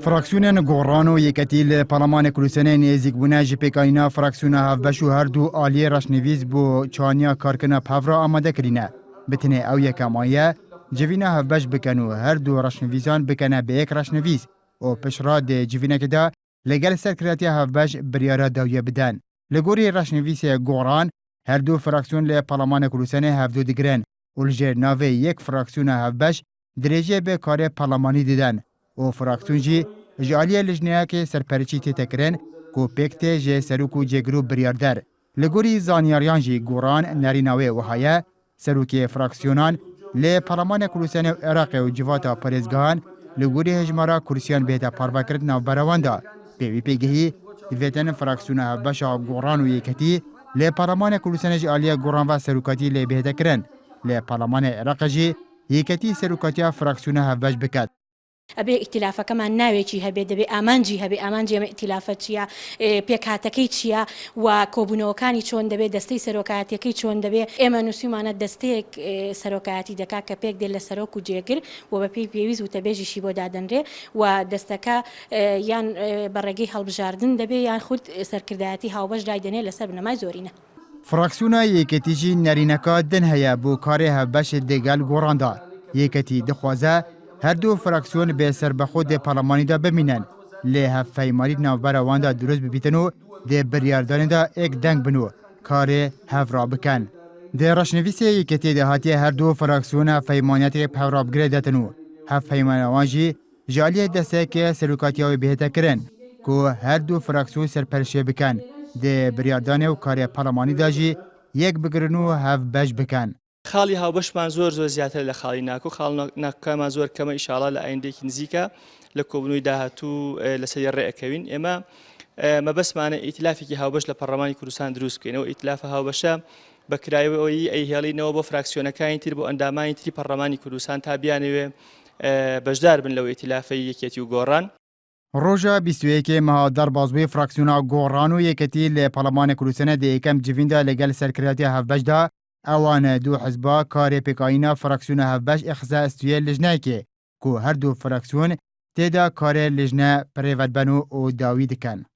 فراکسیونên Goran û Yeketî li Parlemanê Kurdistanê nêzîkbûne ji pêkayîna firaksiyona hevbeş û her du aliyê reşnivîs bû çaniya karkirina pevra amade kirîne. Bi tinê ew yekema ye civîna hevbeş bikin û her du reşnivîsan bikene bi yek reşnivîs û pişra dê civînekê de li gel serkiretiya hevbeş biryara dawiye bidin. Li gorî reşnivîsê Goran her du firaksiyon li Parlemanê Kurdistanê hevdû digirin û li jêr navê yek firaksiyona hevbeş dirêjiyê bê karê parlemanî didin. û firaksiyon jî ji aliyê lijneyekê serpereçî tê tekirin ku pêk tê ji serok û cêgirû biryarder. Li gorî zanyariyan jî Goran nerîna wê wiha ye serokê firaksiyonan lê Parlemanê Kurdistanê û Iraqê û civata parêzgehan li gorî hejmara kursiyan bêhta parvekirin navbera wan da. Pêwî pêgihî divêtin firaksiyona hevbeşa Goran û Yeketî lê Parlemanê Kurdistanê ji aliyê Goran ve serokatî lê bêhte kirin. Lê Parlemanê Iraqê jî Yeketî serokatiya firaksiyona hevbeş biket. ئەبێ ئیتیلافەکەمان ناوێکی هەبێ دەبێ ئامانجی هەبێ ئامانجی ئەمە ئیتیلافە چییە پێکهاتەکەی چییە و کۆبوونەوەکانی چۆن دەبێ دەستەی سەرۆکایەتیەکەی چۆن دەبێ ئێمە نووسیمانە دەستەیەک سەرۆکایەتی دەکات کە پێک دێت لە سەرۆک و جێگر و بە پێی پێویست وتەبێژیشی بۆ دادەنرێ و دەستەکە یان بەڕێگەی هەڵبژاردن دەبێ یان خود سەرکردایەتی هاوبەش دایدەنێ لەسەر بنەمای زۆرینە. فراکسیۆنا Yeketî jî nêrîneka din heye bû karê hevbeşê dêgel Goran da. Yeketî dixwaze her du firaksiyon bê serbexwe dê parlemanî da bimînin. Lê hevfeymarî navbera wan da durust bibîtin û dê biryardanê da êk deng bin û karê hev rabikin. Dê reşnivîsê Yeketî de hatiye her du firaksiyon hevfeymaniyetê pevrabigirê detin û hevpeymaniya wan jî ji aliyê desteyekê serokatiya wê bêhte kirin ku her du firaksiyon serpereşiyê bikin. Dê biryardanê û karê parlemanî da jî yek bigirin û hevbeş bikin. خاڵی هاوبەشمان زۆر زیاتر لە خاڵی ناکۆ خاڵ ناکەمان زۆر کەمە ئیشاڵا لە ئایندێکی نزیکە لە کۆبنەوەی داهاتوو لەسەر ڕێەکەوین ئێمە مەبەستمانە ئیتلافێکی هاوبەش لە پەرلەمانی کوردستان دروست بکەینەوە ئیتلافە هاوبەشە بەکرایەوەی ئەیهێڵینەوە بۆ فراکسیۆنەکانی تر بۆ ئەندامانی تری پەرلەمانی کوردستان تا بیانەوێ بەشدار بن لەوە ئیتلافەی Yeketî و Goran. Roja 21 meha derbasbûyê firaksiyona Goran û Yeketî li Parlemanê Kurdistanê dê yekem civîn da li gel serkiretiya hevbeş da ewan du hizba karê pêkayîna firaksiyona hevbeş ixise estûyê lijneyekê ku her du firaksiyon têda karê lijne pirêvedben û dawî dikin.